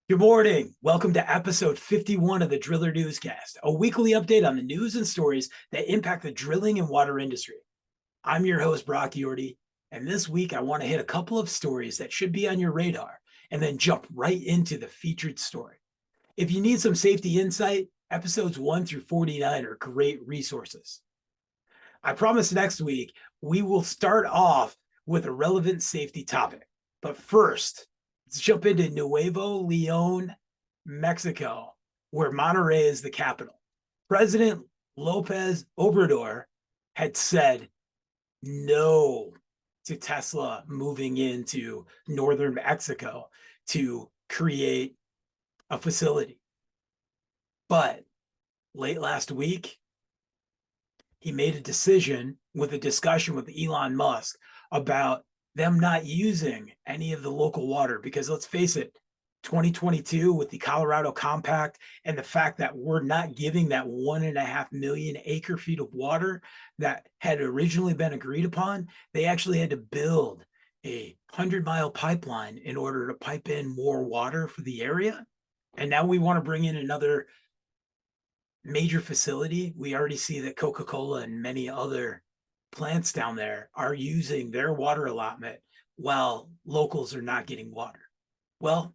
Good morning. Welcome to episode 51 of the Driller Newscast, a weekly update on the news and stories that impact the drilling and water industry. I'm your host, Brock Yorty, and this week I want to hit a couple of stories that should be on your radar and then jump right into the featured story. If you need some safety insight, episodes 1 through 49 are great resources. I promise next week we will start off with a relevant safety topic. But first, let's jump into Nuevo Leon, Mexico, where Monterrey is the capital. President Lopez Obrador had said no to Tesla moving into northern Mexico to create a facility. But late last week, he made a decision with a discussion with Elon Musk about them not using any of the local water because let's face it, 2022 with the Colorado Compact and the fact that we're not giving that 1.5 million acre feet of water that had originally been agreed upon, they actually had to build a 100-mile pipeline in order to pipe in more water for the area. And now we want to bring in another major facility. We already see that Coca-Cola and many other plants down there are using their water allotment while locals are not getting water. Well,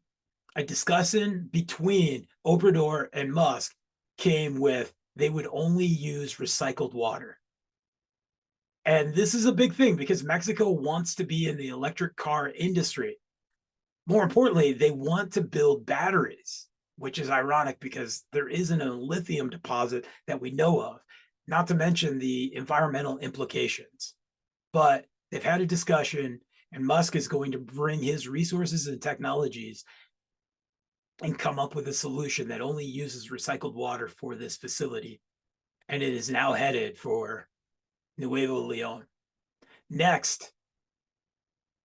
a discussion between Obrador and Musk came with they would only use recycled water. And this is a big thing because Mexico wants to be in the electric car industry. More importantly, they want to build batteries, which is ironic because there isn't a lithium deposit that we know of, not to mention the environmental implications. But they've had a discussion, and Musk is going to bring his resources and technologies and come up with a solution that only uses recycled water for this facility. And it is now headed for Nuevo Leon. Next,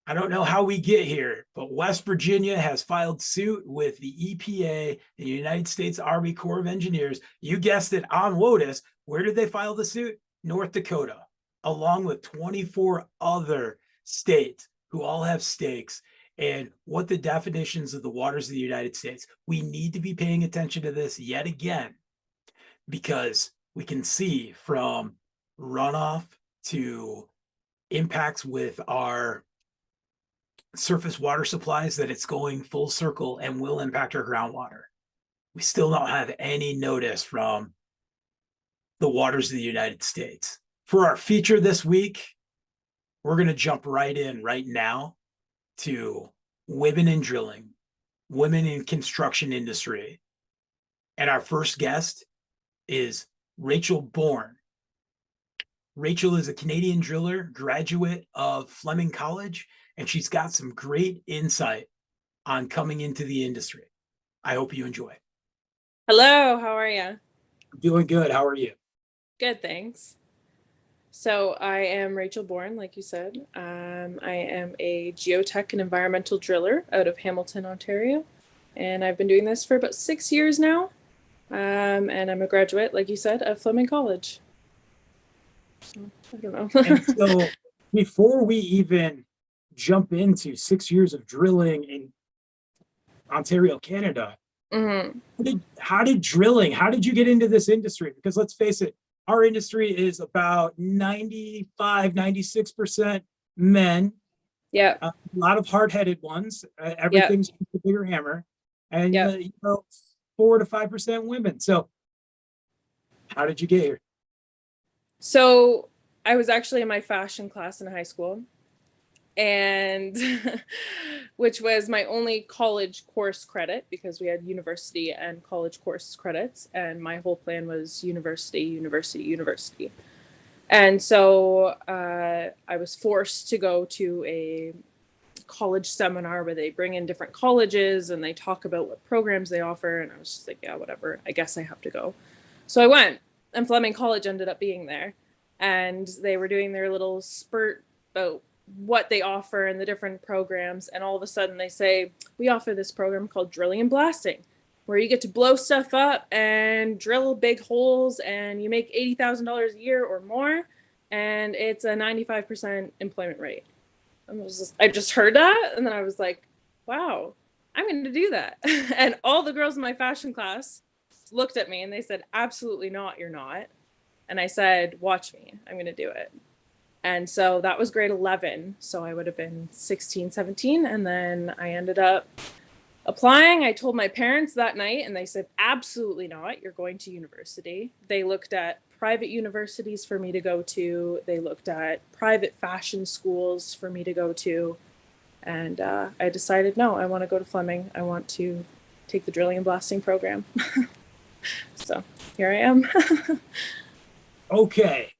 I don't know how we get here, but West Virginia has filed suit with the EPA, the United States Army Corps of Engineers. You guessed it, on WOTUS. Where did they file the suit? North Dakota, along with 24 other states who all have stakes and what the definitions of the waters of the United States. We need to be paying attention to this yet again because we can see from runoff to impacts with our surface water supplies that it's going full circle and will impact our groundwater. We still don't have any notice from the waters of the United States. For our feature this week, we're going to jump right in right now to women in drilling, women in construction industry. And our first guest is Rachel Bourne. Rachel is a Canadian driller, graduate of Fleming College, and she's got some great insight on coming into the industry. I hope you enjoy. Hello, how are you? I'm doing good. How are you? Good, thanks. So I am Rachel Bourne, like you said. I am a geotech and environmental driller out of Hamilton, Ontario. And I've been doing this for about 6 years now. And I'm a graduate, like you said, of Fleming College. So, I don't know. And so before we even jump into 6 years of drilling in Ontario, Canada, how did you get into this industry? Because let's face it, our industry is about 95, 96% men. Yeah. A lot of hard-headed ones. Everything's a bigger hammer. And 4 to 5% women. So how did you get here? So I was actually in my fashion class in high school, and which was my only college course credit because we had university and college course credits, and my whole plan was university. And so I was forced to go to a college seminar where they bring in different colleges and they talk about what programs they offer, and I was just like, yeah, whatever, I guess I have to go. So I went, and Fleming College ended up being there, and they were doing their little spurt about what they offer and the different programs, and all of a sudden they say, we offer this program called drilling and blasting, where you get to blow stuff up and drill big holes, and you make $80,000 a year or more, and it's a 95% employment rate. I just heard that, and then I was like, wow, I'm going to do that. And all the girls in my fashion class looked at me and they said, absolutely not, you're not. And I said, watch me, I'm going to do it. And so that was grade 11. So I would have been 16, 17. And then I ended up applying. I told my parents that night and they said, absolutely not, you're going to university. They looked at private universities for me to go to. They looked at private fashion schools for me to go to. And I decided, no, I want to go to Fleming. I want to take the drilling and blasting program. So here I am. Okay.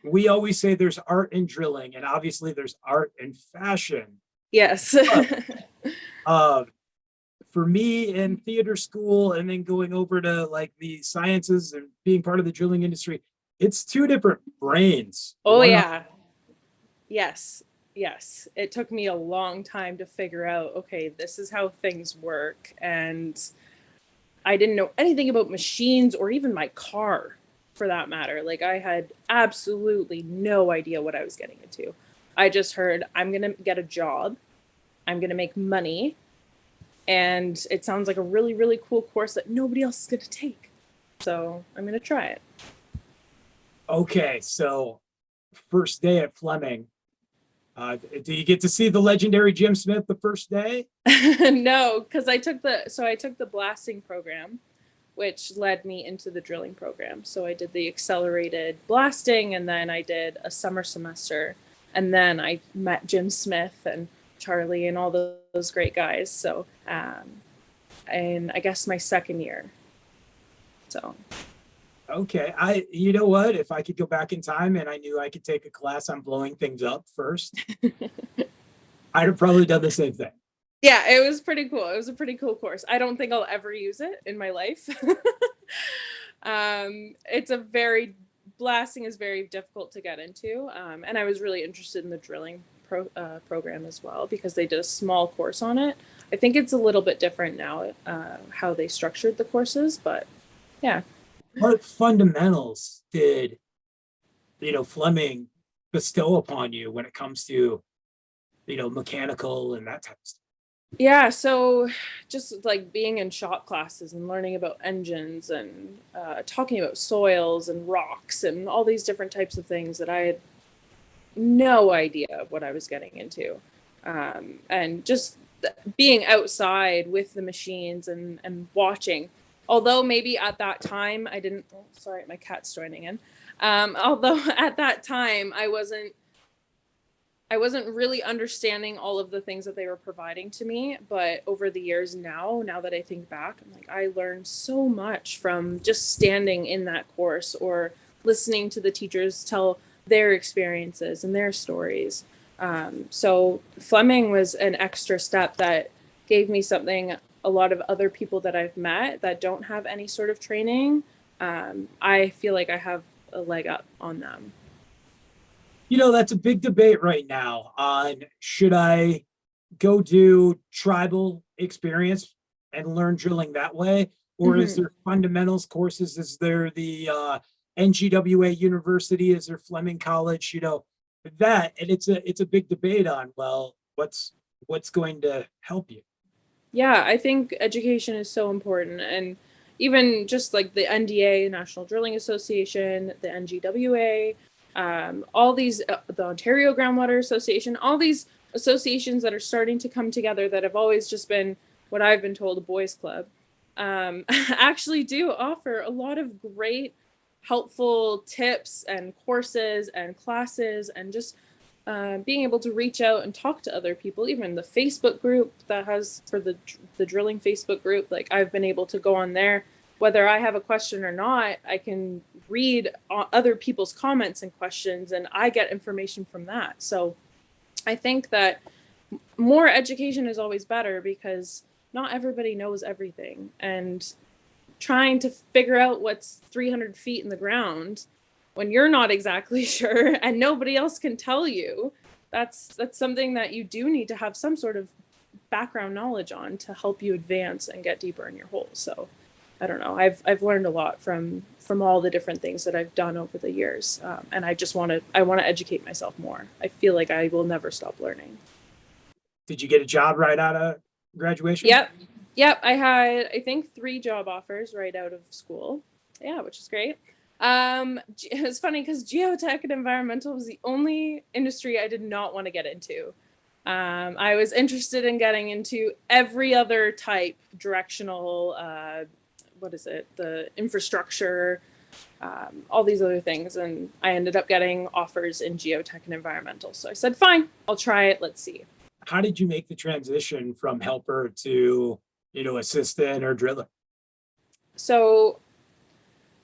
We always say there's art in drilling, and obviously there's art in fashion. Yes. For me in theater school and then going over to like the sciences and being part of the drilling industry, it's two different brains. Oh, yeah. Yes. Yes. It took me a long time to figure out, okay, this is how things work. And I didn't know anything about machines or even my car for that matter. Like I had absolutely no idea what I was getting into. I just heard, I'm going to get a job. I'm going to make money. And it sounds like a really, really cool course that nobody else is going to take. So I'm going to try it. Okay. So first day at Fleming, do you get to see the legendary Jim Smith the first day? No, because I took the blasting program, which led me into the drilling program. So I did the accelerated blasting, and then I did a summer semester, and then I met Jim Smith and Charlie and all those great guys. So, and I guess my second year. So. Okay. You know what? If I could go back in time and I knew I could take a class on blowing things up first, I'd have probably done the same thing. Yeah, it was pretty cool. It was a pretty cool course. I don't think I'll ever use it in my life. Blasting is very difficult to get into. And I was really interested in the drilling program as well, because they did a small course on it. I think it's a little bit different now, how they structured the courses, but yeah. What fundamentals did, Fleming bestow upon you when it comes to, mechanical and that type of stuff? Yeah, so just like being in shop classes and learning about engines and talking about soils and rocks and all these different types of things that I had no idea what I was getting into. And just being outside with the machines and watching. Although maybe at that time I didn't, oh, sorry, my cat's joining in. Although at that time I wasn't really understanding all of the things that they were providing to me. But over the years now that I think back, I'm like, I learned so much from just standing in that course or listening to the teachers tell their experiences and their stories. So Fleming was an extra step that gave me something a lot of other people that I've met that don't have any sort of training. I feel like I have a leg up on them. That's a big debate right now on should I go do tribal experience and learn drilling that way? Or is there fundamentals courses? Is there the NGWA University? Is there Fleming College? That, and it's a big debate on, well, what's going to help you? Yeah, I think education is so important. And even just like the NDA, National Drilling Association, the NGWA, all these, the Ontario Groundwater Association, all these associations that are starting to come together that have always just been what I've been told a boys club, actually do offer a lot of great, helpful tips and courses and classes, and just being able to reach out and talk to other people. Even the Facebook group that has for the drilling Facebook group, like I've been able to go on there, whether I have a question or not, I can read other people's comments and questions, and I get information from that. So I think that more education is always better, because not everybody knows everything, and trying to figure out what's 300 feet in the ground when you're not exactly sure and nobody else can tell you, that's something that you do need to have some sort of background knowledge on to help you advance and get deeper in your hole. So I don't know. I've learned a lot from all the different things that I've done over the years, and I want to educate myself more. I feel like I will never stop learning. Did you get a job right out of graduation? Yep. I had, I think, 3 job offers right out of school. Yeah, which is great. It's funny because geotech and environmental was the only industry I did not want to get into. I was interested in getting into every other type, directional, the infrastructure, all these other things. And I ended up getting offers in geotech and environmental. So I said, fine, I'll try it. Let's see. How did you make the transition from helper to, assistant or driller? So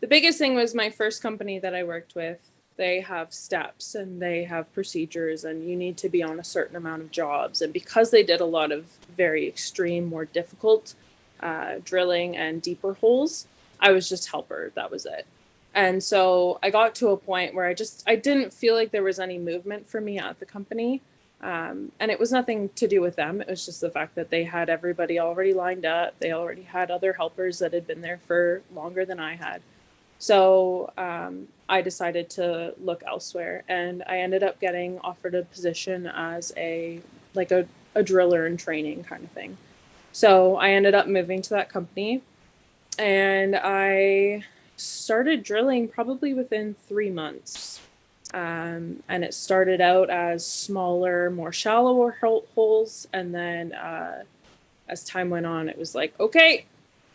the biggest thing was my first company that I worked with. They have steps and they have procedures, and you need to be on a certain amount of jobs. And because they did a lot of very extreme, more difficult drilling and deeper holes, I was just helper. That was it. And so I got to a point where I didn't feel like there was any movement for me at the company. And it was nothing to do with them. It was just the fact that they had everybody already lined up. They already had other helpers that had been there for longer than I had. So I decided to look elsewhere, and I ended up getting offered a position as a driller in training kind of thing. So I ended up moving to that company, and I started drilling probably within 3 months. And it started out as smaller, more shallower holes, and then as time went on, it was like, okay,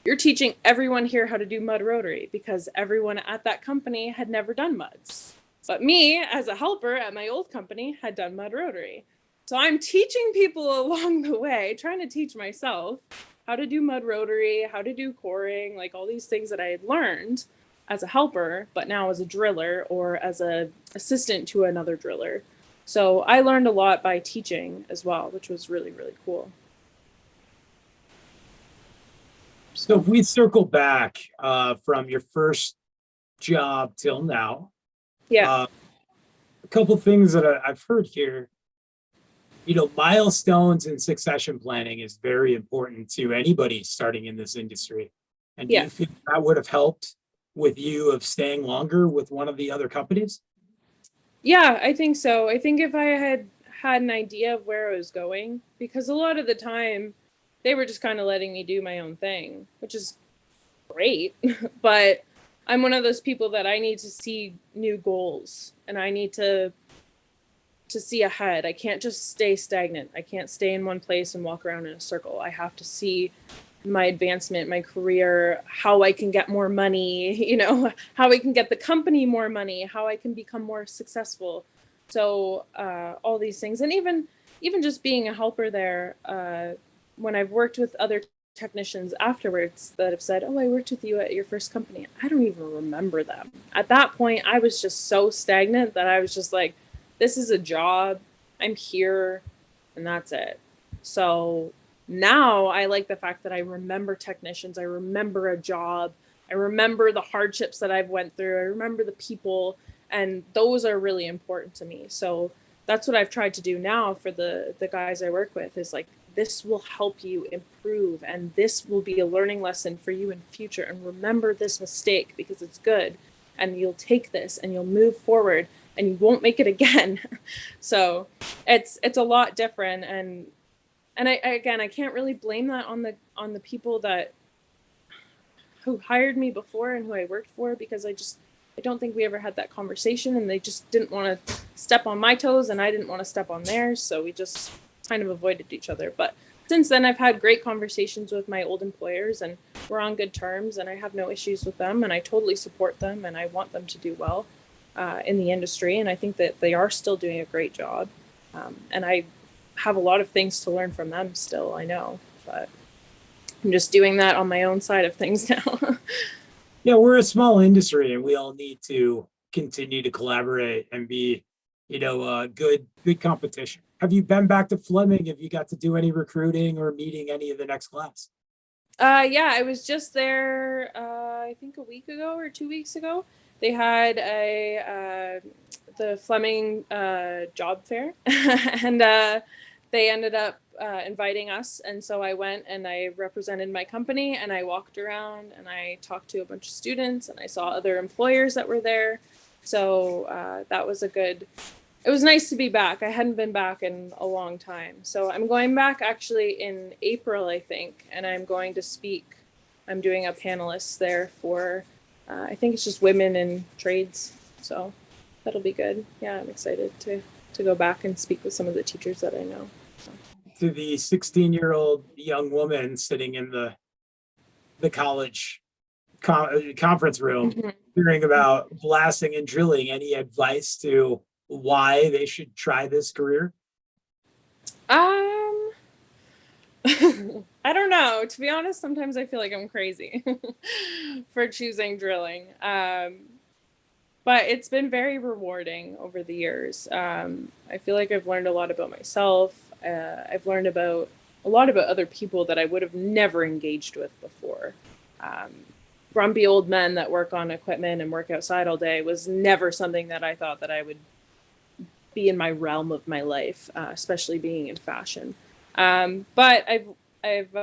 you're teaching everyone here how to do mud rotary, because everyone at that company had never done muds. But me, as a helper at my old company, had done mud rotary. So I'm teaching people along the way, trying to teach myself how to do mud rotary, how to do coring, like all these things that I had learned as a helper, but now as a driller or as an assistant to another driller. So I learned a lot by teaching as well, which was really, really cool. So if we circle back from your first job till now, Yeah. A couple things that I've heard here, milestones and succession planning is very important to anybody starting in this industry. And do Yeah. you feel that would have helped with you of staying longer with one of the other companies? Yeah, I think so. I think if I had had an idea of where I was going, because a lot of the time they were just kind of letting me do my own thing, which is great. But I'm one of those people that I need to see new goals, and I need to see ahead. I can't just stay stagnant. I can't stay in one place and walk around in a circle. I have to see my advancement, my career, how I can get more money, how I can get the company more money, how I can become more successful. So all these things. And even just being a helper there, when I've worked with other technicians afterwards that have said, oh, I worked with you at your first company, I don't even remember them. At that point, I was just so stagnant that I was just like, this is a job, I'm here, and that's it. So now I like the fact that I remember technicians, I remember a job, I remember the hardships that I've went through, I remember the people, and those are really important to me. So that's what I've tried to do now for the guys I work with, is like, this will help you improve, and this will be a learning lesson for you in future, and remember this mistake because it's good, and you'll take this and you'll move forward and you won't make it again. So it's a lot different, and I can't really blame that on the people who hired me before and who I worked for, because I don't think we ever had that conversation, and they just didn't want to step on my toes and I didn't want to step on theirs, so we just kind of avoided each other. But since then, I've had great conversations with my old employers, and we're on good terms, and I have no issues with them, and I totally support them, and I want them to do well in the industry, and I think that they are still doing a great job, and I have a lot of things to learn from them still, I know, but I'm just doing that on my own side of things now. Yeah, we're a small industry and we all need to continue to collaborate and be, good competition. Have you been back to Fleming? Have you got to do any recruiting or meeting any of the next class? Yeah, I was just there, I think a week ago or 2 weeks ago. They had the Fleming job fair, and they ended up inviting us. And so I went and I represented my company, and I walked around and I talked to a bunch of students, and I saw other employers that were there. So that was a good it was nice to be back. I hadn't been back in a long time. So I'm going back actually in April, I think, and I'm going to speak. I'm doing a panelist there for, I think it's just women in trades. So that'll be good. Yeah, I'm excited to go back and speak with some of the teachers that I know. So. To the 16-year-old young woman sitting in the college conference room, Mm-hmm. hearing about blasting and drilling, any advice to why they should try this career? Um, I don't know. To be honest, sometimes I feel like I'm crazy for choosing drilling. But it's been very rewarding over the years. I feel like I've learned a lot about myself. I've learned about a lot about other people that I would have never engaged with before. Um, Grumpy old men that work on equipment and work outside all day was never something that I thought that I would be in my realm of my life, especially being in fashion. But I've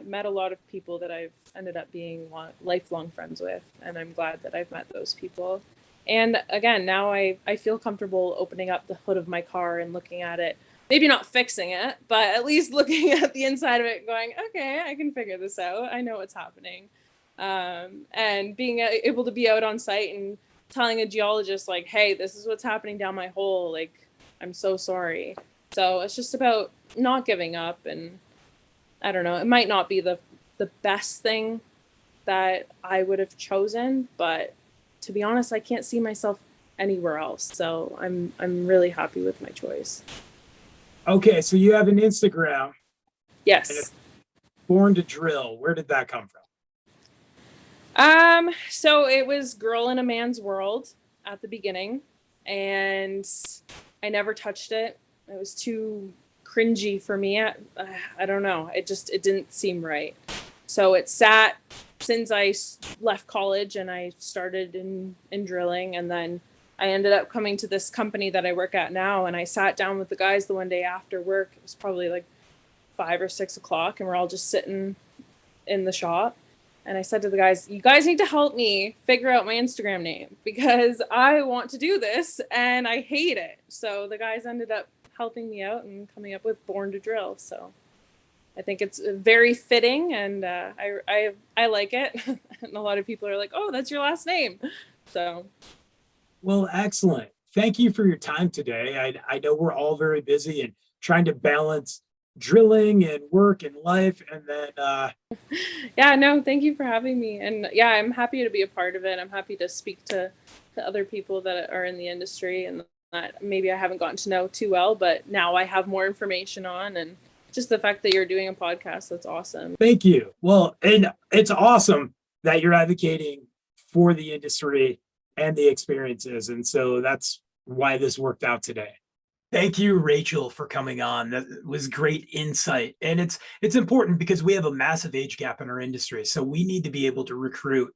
met a lot of people that I've ended up being lifelong friends with, and I'm glad that I've met those people. And again, now I feel comfortable opening up the hood of my car and looking at it. Maybe not fixing it, but at least looking at the inside of it and going, okay, I can figure this out. I know what's happening. And being able to be out on site and telling a geologist, like, hey, this is what's happening down my hole. Like, I'm so sorry. So it's just about not giving up. And I don't know, it might not be the best thing that I would have chosen, but to be honest, I can't see myself anywhere else. So I'm really happy with my choice. Okay, so you have an Instagram, and Yes. it's Born to Drill. Where did that come from? So it was Girl in a Man's World at the beginning, and I never touched it. It was too cringy for me. I don't know. It didn't seem right. So it sat since I left college and I started in drilling, and then I ended up coming to this company that I work at now, and I sat down with the guys the one day after work. It was probably like 5 or 6 o'clock, and we're all just sitting in the shop. And I said to the guys, you guys need to help me figure out my Instagram name because I want to do this and I hate it. So the guys ended up helping me out and coming up with Born to Drill. So I think it's very fitting, and I like it. And a lot of people are like, oh, that's your last name. So. Well, excellent. Thank you for your time today. I know we're all very busy and trying to balance drilling and work and life. And then, Yeah, no, thank you for having me. And yeah, I'm happy to be a part of it. I'm happy to speak to other people that are in the industry and that maybe I haven't gotten to know too well, but now I have more information on. And just the fact that you're doing a podcast, that's awesome. thank you. Well, and it's awesome that you're advocating for the industry and the experiences. And so that's why this worked out today. Thank you, Rachel, for coming on. That was great insight. And it's important because we have a massive age gap in our industry. So we need to be able to recruit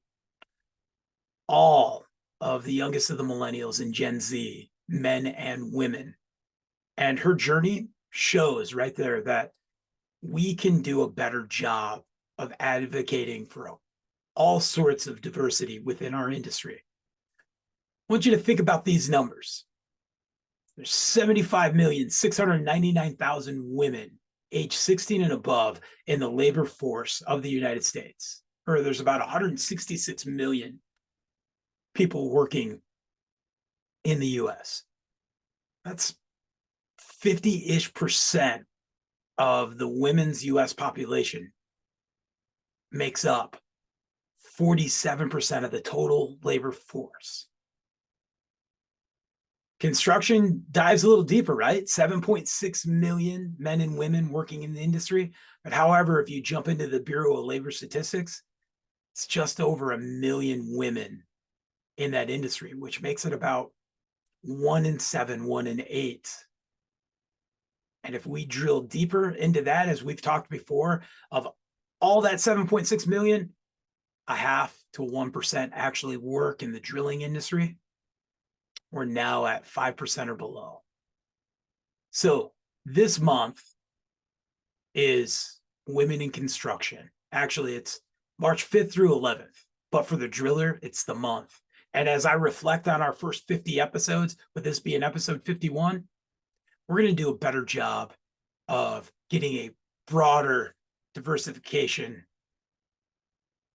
all of the youngest of the millennials and Gen Z, men and women. And her journey shows right there that we can do a better job of advocating for all sorts of diversity within our industry. I want you to think about these numbers. There's 75,699,000 women age 16 and above in the labor force of the United States. Or there's about 166 million people working in the US. That's 50-ish% of the women's US population makes up 47% of the total labor force. Construction dives a little deeper, right? 7.6 million men and women working in the industry. But however, if you jump into the Bureau of Labor Statistics, it's just over 1 million women in that industry, which makes it about 1 in 7, 1 in 8. And if we drill deeper into that, as we've talked before, of all that 7.6 million, 0.5 to 1% actually work in the drilling industry. We're now at 5% or below. So this month is Women in Construction. Actually, it's March 5th through 11th, but for the driller, it's the month. And as I reflect on our first 50 episodes, with this being episode 51, we're going to do a better job of getting a broader diversification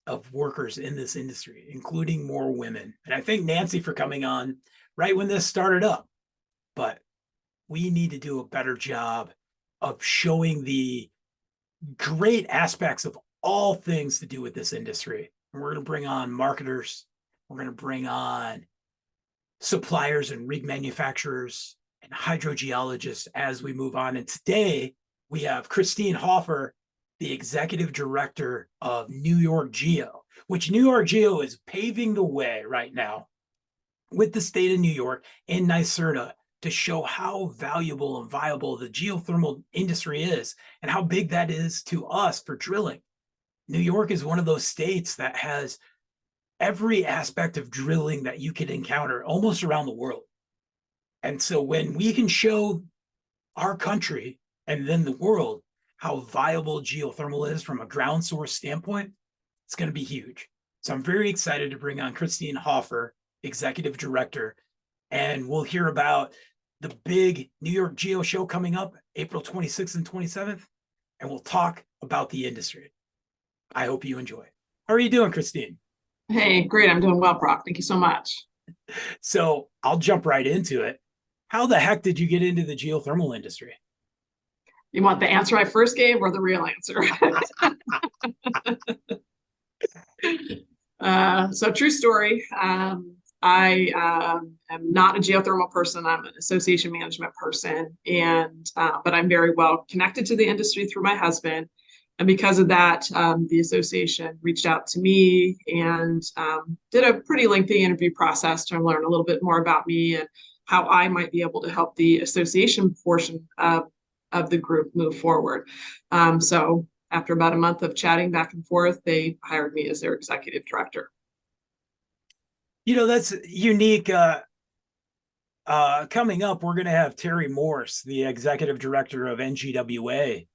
of workers in this industry, including more women. And I thank Nancy for coming on right when this started up. But we need to do a better job of showing the great aspects of all things to do with this industry. And we're going to bring on marketers. We're going to bring on suppliers and rig manufacturers and hydrogeologists as we move on. And today we have Christine Hofer, the executive director of New York Geo, which New York Geo is paving the way right now with the state of New York and NYSERDA to show how valuable and viable the geothermal industry is and how big that is to us for drilling. New York is one of those states that has every aspect of drilling that you could encounter almost around the world. And so when we can show our country and then the world how viable geothermal is from a ground source standpoint, it's going to be huge. So I'm very excited to bring on Christine Hofer, executive director, and we'll hear about the big New York Geo show coming up April 26th and 27th, and we'll talk about the industry. I hope you enjoy. How are you doing, Christine? Hey, great. I'm doing well, Brock. Thank you so much. So I'll jump right into it. How the heck did you get into the geothermal industry? You want the answer I first gave or the real answer? So true story. I am not a geothermal person. I'm an association management person, and but I'm very well connected to the industry through my husband. And because of that, the association reached out to me and did a pretty lengthy interview process to learn a little bit more about me and how I might be able to help the association portion of the group move forward. So after about a month of chatting back and forth, they hired me as their executive director. You know, that's unique. Coming up, we're going to have Terry Morse, the executive director of NGWA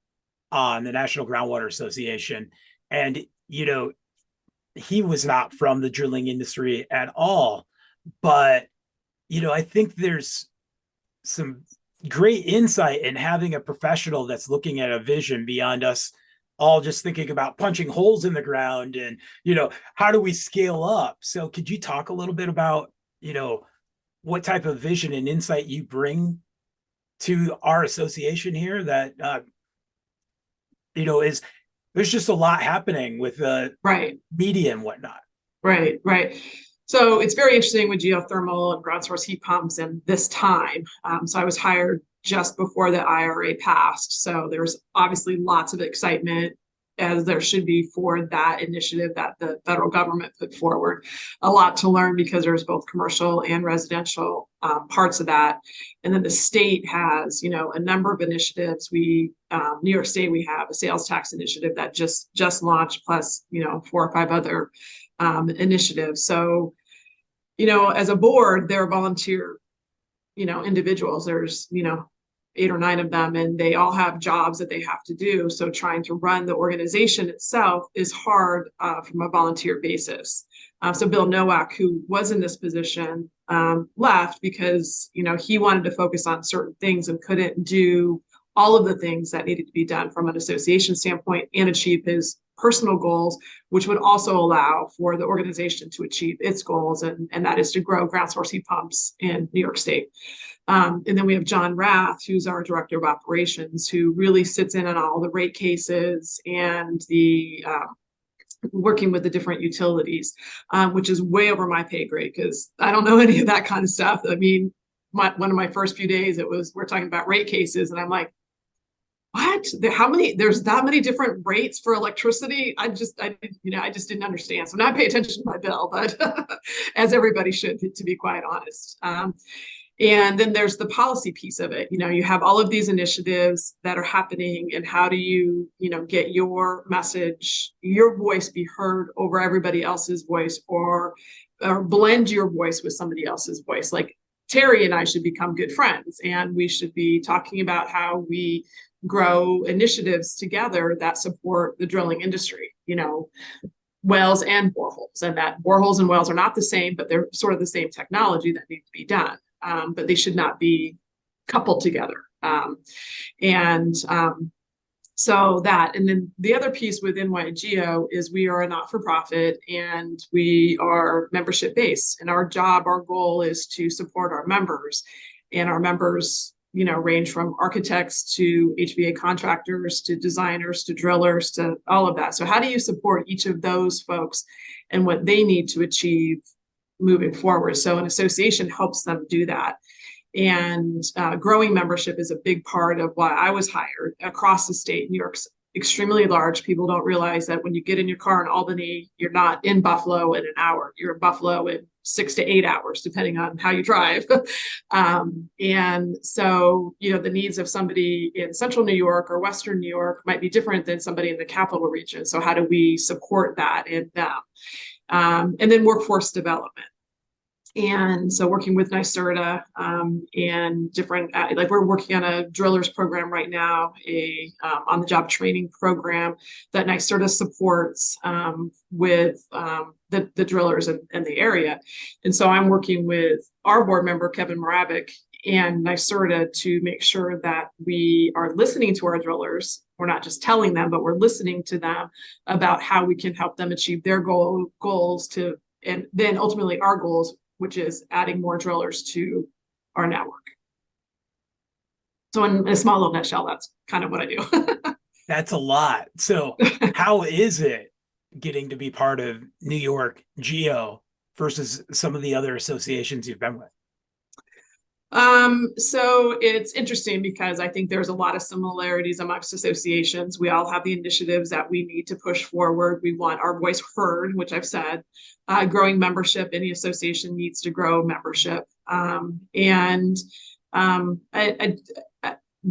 on the National Groundwater Association. And, you know, he was not from the drilling industry at all. But, you know, I think there's some great insight in having a professional that's looking at a vision beyond us all just thinking about punching holes in the ground and, you know, how do we scale up? So could you talk a little bit about, you know, what type of vision and insight you bring to our association here that, you know, is there's just a lot happening with Right. media and whatnot. Right. So it's very interesting with geothermal and ground source heat pumps and this time. So I was hired just before the IRA passed. So there's obviously lots of excitement, as there should be, for that initiative that the federal government put forward. A lot to learn because there's both commercial and residential parts of that. And then the state has, you know, a number of initiatives. New York State, we have a sales tax initiative that just launched, plus, you know, 4 or 5 other initiatives. So, you know, as a board, they're volunteer, you know, individuals. There's, you know, 8 or 9 of them, and they all have jobs that they have to do. So trying to run the organization itself is hard from a volunteer basis. So Bill Nowak, who was in this position, left because, you know, he wanted to focus on certain things and couldn't do all of the things that needed to be done from an association standpoint and achieve his personal goals, which would also allow for the organization to achieve its goals, and that is to grow ground source heat pumps in New York State. And then we have John Rath, who's our director of operations, who really sits in on all the rate cases and the working with the different utilities, which is way over my pay grade because I don't know any of that kind of stuff. I mean, one of my first few days, we're talking about rate cases, and I'm like, what? There's that many different rates for electricity? I just didn't understand. So now I pay attention to my bill, but as everybody should, to be quite honest. And then there's the policy piece of it. You know, you have all of these initiatives that are happening, and how do you, you know, get your message, your voice be heard over everybody else's voice, or blend your voice with somebody else's voice. Like Terry and I should become good friends, and we should be talking about how we grow initiatives together that support the drilling industry. You know, wells and boreholes, and that boreholes and wells are not the same, but they're sort of the same technology that needs to be done. But they should not be coupled together. And so that, and then the other piece with NYGeo is we are a not-for-profit and we are membership based, and our goal is to support our members, and our members, you know, range from architects to HVA contractors to designers to drillers to all of that. So how do you support each of those folks and what they need to achieve moving forward? So an association helps them do that. And growing membership is a big part of why I was hired across the state. New York's extremely large. People don't realize that when you get in your car in Albany, you're not in Buffalo in an hour. You're in Buffalo in 6 to 8 hours, depending on how you drive. And so, you know, the needs of somebody in central New York or Western New York might be different than somebody in the capital region. So how do we support that in them? And then workforce development. And so working with NYSERDA and different, like we're working on a drillers program right now, a on-the-job training program that NYSERDA supports with the drillers in the area. And so I'm working with our board member, Kevin Moravik, and NYSERDA to make sure that we are listening to our drillers. We're not just telling them, but we're listening to them about how we can help them achieve their goals to, and then ultimately our goals, which is adding more drillers to our network. So in a small little nutshell, that's kind of what I do. That's a lot. So how is it getting to be part of New York Geo versus some of the other associations you've been with? So it's interesting because I think there's a lot of similarities amongst associations. We all have the initiatives that we need to push forward. We want our voice heard, which I've said. Growing membership, any association needs to grow membership. The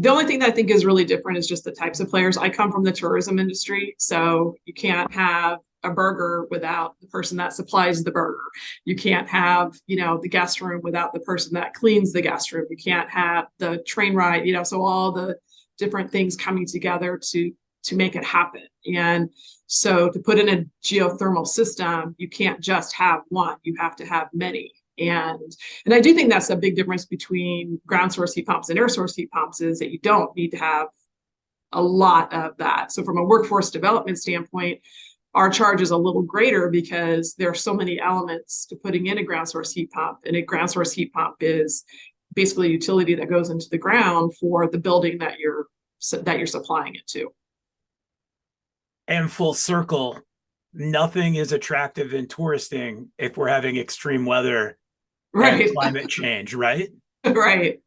only thing that I think is really different is just the types of players. I come from the tourism industry, so you can't have a burger without the person that supplies the burger. You can't have, you know, the guest room without the person that cleans the guest room. You can't have the train ride, you know, so all the different things coming together to make it happen. And so to put in a geothermal system, you can't just have one, you have to have many. And I do think that's a big difference between ground source heat pumps and air source heat pumps, is that you don't need to have a lot of that. So from a workforce development standpoint, our charge is a little greater because there are so many elements to putting in a ground source heat pump. And a ground source heat pump is basically a utility that goes into the ground for the building that you're supplying it to. And full circle, nothing is attractive in touristing if we're having extreme weather and climate change, right? Right.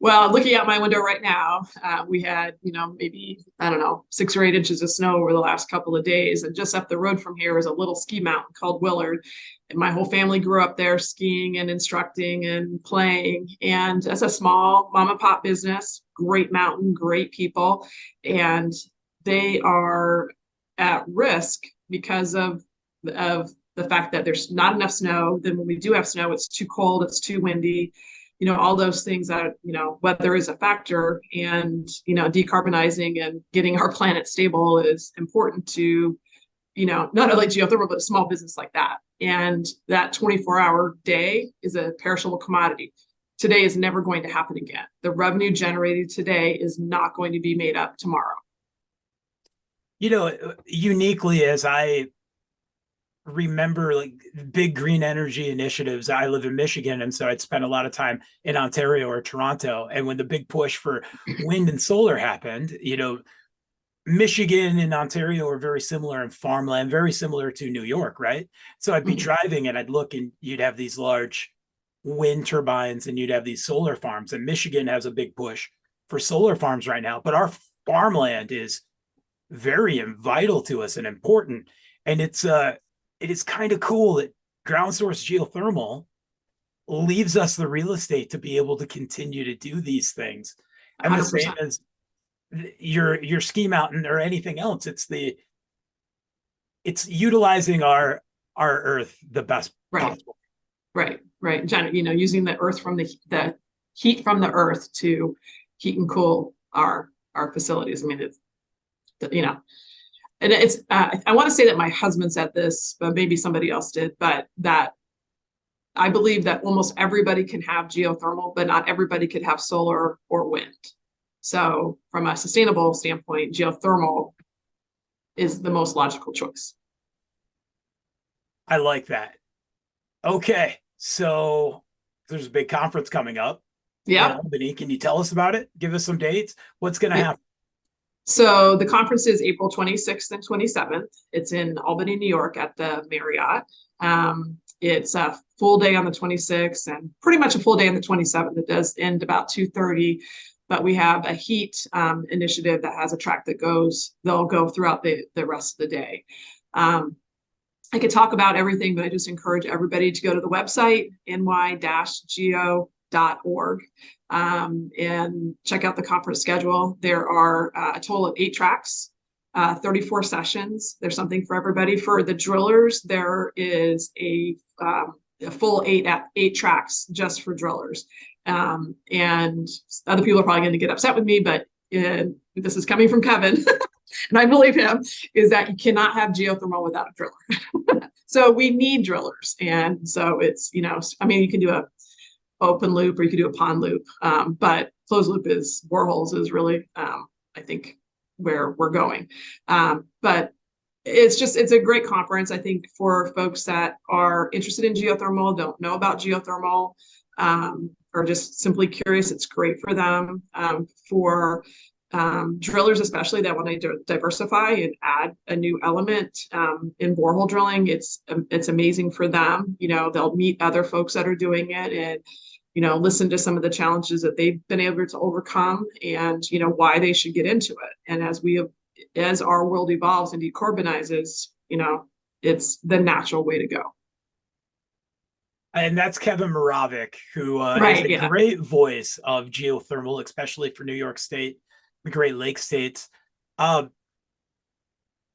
Well, looking out my window right now, we had, you know, maybe, I don't know, 6 or 8 inches of snow over the last couple of days. And just up the road from here is a little ski mountain called Willard. And my whole family grew up there skiing and instructing and playing. And that's a small mom and pop business, great mountain, great people. And they are at risk because of the fact that there's not enough snow. Then when we do have snow, it's too cold, it's too windy. You know, all those things that, you know, weather is a factor, and, you know, decarbonizing and getting our planet stable is important to, you know, not only geothermal, but a small business like that. And that 24-hour day is a perishable commodity. Today is never going to happen again. The revenue generated today is not going to be made up tomorrow. You know, uniquely, as I remember, like big green energy initiatives. I live in Michigan, and so I'd spent a lot of time in Ontario or Toronto. And when the big push for wind and solar happened, you know, Michigan and Ontario are very similar in farmland, very similar to New York, right? So I'd be driving and I'd look, and you'd have these large wind turbines and you'd have these solar farms. And Michigan has a big push for solar farms right now, but our farmland is very vital to us and important. And it is kind of cool that ground source geothermal leaves us the real estate to be able to continue to do these things. And 100%. The same as your ski mountain or anything else. It's utilizing our earth the best possible. Right. John, you know, using the earth from the heat from the earth to heat and cool our facilities. I mean, it's, you know, and it's, I want to say that my husband said this, but maybe somebody else did, but that I believe that almost everybody can have geothermal, but not everybody could have solar or wind. So from a sustainable standpoint, geothermal is the most logical choice. I like that. Okay, so there's a big conference coming up in Yeah. Albany. Can you tell us about it? Give us some dates. What's going to happen? So the conference is April 26th and 27th. It's in Albany, New York at the Marriott. It's a full day on the 26th and pretty much a full day on the 27th. It does end about 2:30, but we have a heat initiative that has a track that they'll go throughout the rest of the day. I could talk about everything, but I just encourage everybody to go to the website, ny-geo.org, and check out the conference schedule. There are a total of 8 tracks, 34 sessions. There's something for everybody. For the drillers, there is a full 8 tracks just for drillers. And other people are probably going to get upset with me, but this is coming from Kevin. And I believe him, is that you cannot have geothermal without a driller. So we need drillers. And so it's, you can do a open loop or you can do a pond loop. But closed loop boreholes is really, I think, where we're going. But it's a great conference, I think, for folks that are interested in geothermal, don't know about geothermal, or just simply curious. It's great for them. For drillers, especially that want to diversify and add a new element in borehole drilling, it's amazing for them. They'll meet other folks that are doing it and listen to some of the challenges that they've been able to overcome and why they should get into it. And as our world evolves and decarbonizes, it's the natural way to go. And that's Kevin Moravec, who Right, is a great voice of geothermal, especially for New York State, the Great Lakes states.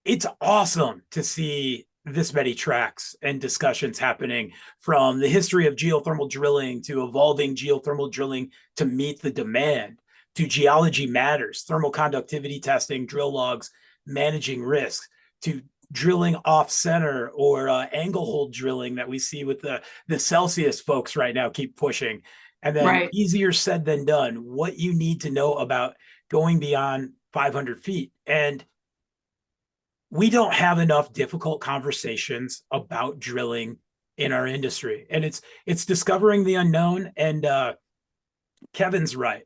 It's awesome to see this many tracks and discussions happening, from the history of geothermal drilling to evolving geothermal drilling to meet the demand, to geology matters, thermal conductivity testing, drill logs, managing risks, to drilling off center or angle hold drilling that we see with the Celsius folks right now keep pushing. And then easier said than done, what you need to know about going beyond 500 feet. And we don't have enough difficult conversations about drilling in our industry. And it's discovering the unknown. And Kevin's right.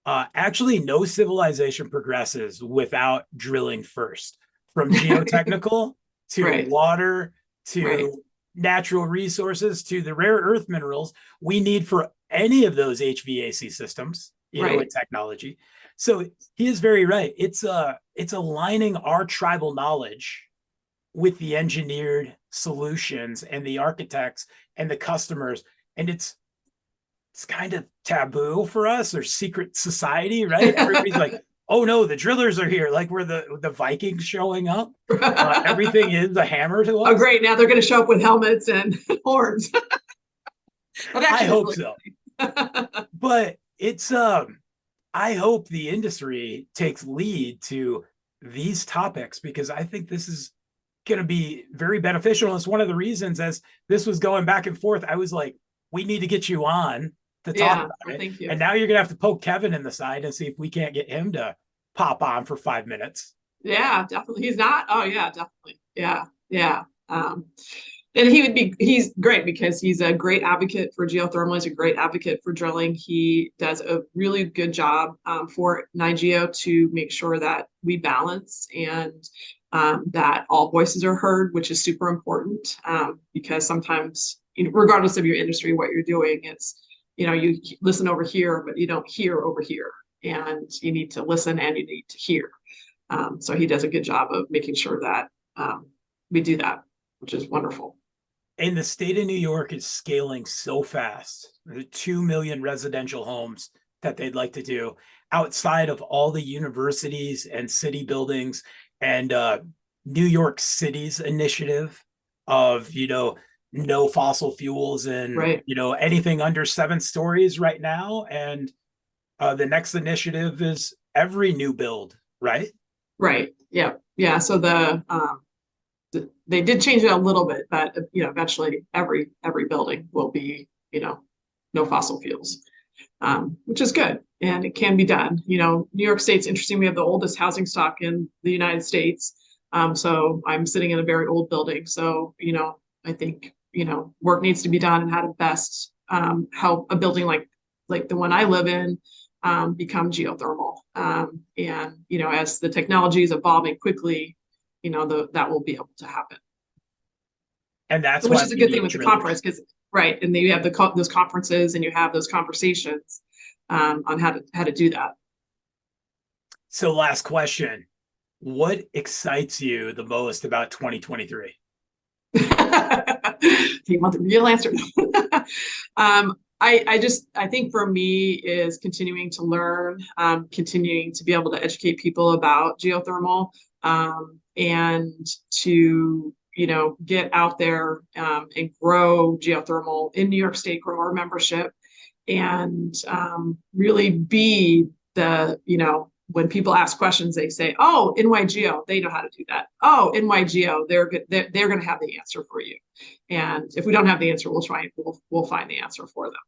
Actually, no civilization progresses without drilling first. From geotechnical to water to natural resources to the rare earth minerals we need for any of those HVAC systems, in technology. So he is very right. It's aligning our tribal knowledge with the engineered solutions and the architects and the customers. And it's kind of taboo for us, or secret society, right? Everybody's like, oh no, the drillers are here. Like we're the Vikings showing up. Everything is a hammer to us. Oh, great. Now they're going to show up with helmets and horns. I hope so. But it's, I hope the industry takes lead to these topics, because I think this is going to be very beneficial. It's one of the reasons, as this was going back and forth, I was like, we need to get you on to talk about it. Thank you. And now you're going to have to poke Kevin in the side and see if we can't get him to pop on for 5 minutes. Yeah, definitely. He's not. Oh yeah, definitely. Yeah. And he's great because he's a great advocate for geothermal. He's a great advocate for drilling. He does a really good job for NYGEO to make sure that we balance and that all voices are heard, which is super important, because sometimes, regardless of your industry, what you're doing, it's, you listen over here, but you don't hear over here, and you need to listen and you need to hear. So he does a good job of making sure that we do that, which is wonderful. And the state of New York is scaling so fast. The 2 million residential homes that they'd like to do, outside of all the universities and city buildings, and New York City's initiative of, no fossil fuels and, anything under 7 stories right now. And the next initiative is every new build, right? Right. Yeah. Yeah, so they did change it a little bit, but eventually every building will be, no fossil fuels, which is good, and it can be done. New York State's interesting. We have the oldest housing stock in the United States. So I'm sitting in a very old building. So, I think, work needs to be done and how to best help a building like the one I live in become geothermal. And, as the technology is evolving quickly, that will be able to happen. And that's Which why is a we good thing need with the drillers. conference, because right, and then you have those conferences and you have those conversations on how to do that. So last question. What excites you the most about 2023? Do you want the real answer? I think for me is continuing to learn, continuing to be able to educate people about geothermal, and to get out there and grow geothermal in New York State, grow our membership, and really be the when people ask questions, they say, "Oh, NYGeo, they know how to do that. Oh, NYGeo, they're good. They're going to have the answer for you." And if we don't have the answer, we'll find the answer for them.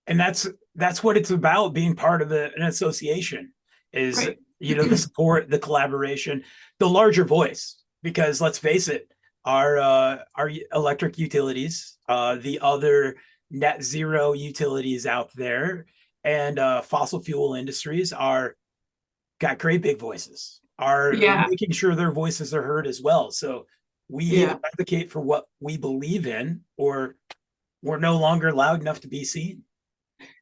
And that's what it's about, being part of an association is, Right. The support, the collaboration, the larger voice, because let's face it, our electric utilities, the other net zero utilities out there, and fossil fuel industries got great big voices, are Yeah. making sure their voices are heard as well. So we Yeah. advocate for what we believe in, or we're no longer loud enough to be seen.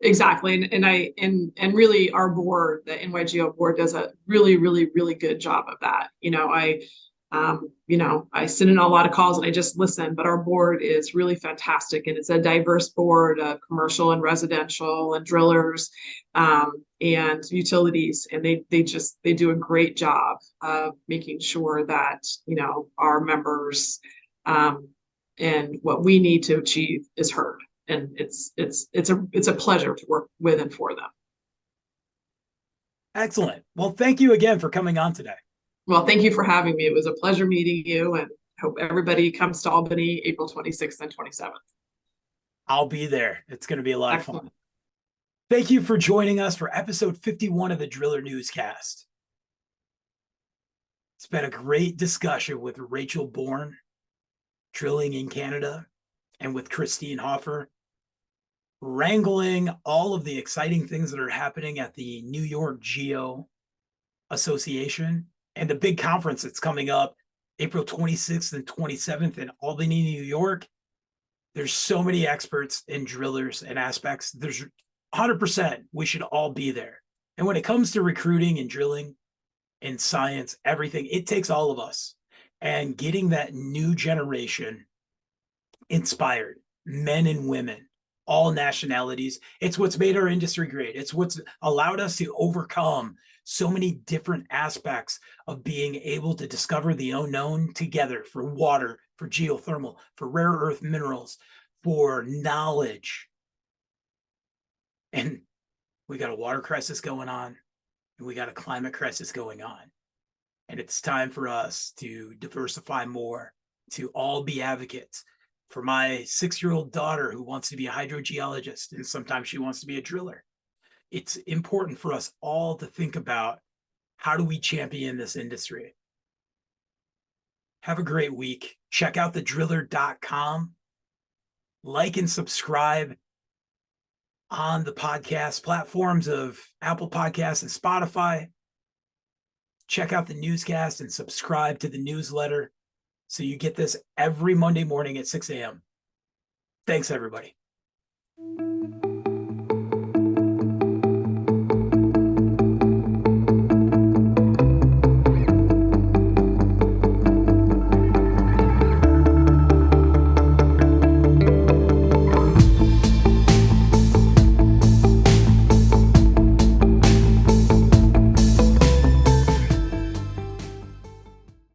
Exactly. And really our board, the NYGO board, does a really, really, really good job of that. I sit in a lot of calls and I just listen, but our board is really fantastic, and it's a diverse board of commercial and residential and drillers, and utilities, and they do a great job of making sure that our members, and what we need to achieve is heard, and it's a pleasure to work with and for them. Excellent. Well, thank you again for coming on today. Well, thank you for having me. It was a pleasure meeting you, and hope everybody comes to Albany April 26th and 27th. I'll be there. It's going to be a lot of Excellent. fun. Thank you for joining us for episode 51 of the Driller Newscast. It's been a great discussion with Rachel Bourne, drilling in Canada, and with Christine Hoffer, wrangling all of the exciting things that are happening at the New York Geo Association and the big conference that's coming up April 26th and 27th in Albany, New York. There's so many experts and drillers and aspects. There's 100% we should all be there. And when it comes to recruiting and drilling and science, everything, it takes all of us. And getting that new generation inspired, men and women, all nationalities. It's what's made our industry great. It's what's allowed us to overcome so many different aspects of being able to discover the unknown together, for water, for geothermal, for rare earth minerals, for knowledge. And we got a water crisis going on, and we got a climate crisis going on. And it's time for us to diversify more, to all be advocates. For my 6-year-old daughter who wants to be a hydrogeologist, and sometimes she wants to be a driller, it's important for us all to think about, how do we champion this industry? Have a great week. Check out thedriller.com. Like and subscribe on the podcast platforms of Apple Podcasts and Spotify. Check out the newscast and subscribe to the newsletter so you get this every Monday morning at 6 a.m. Thanks, everybody.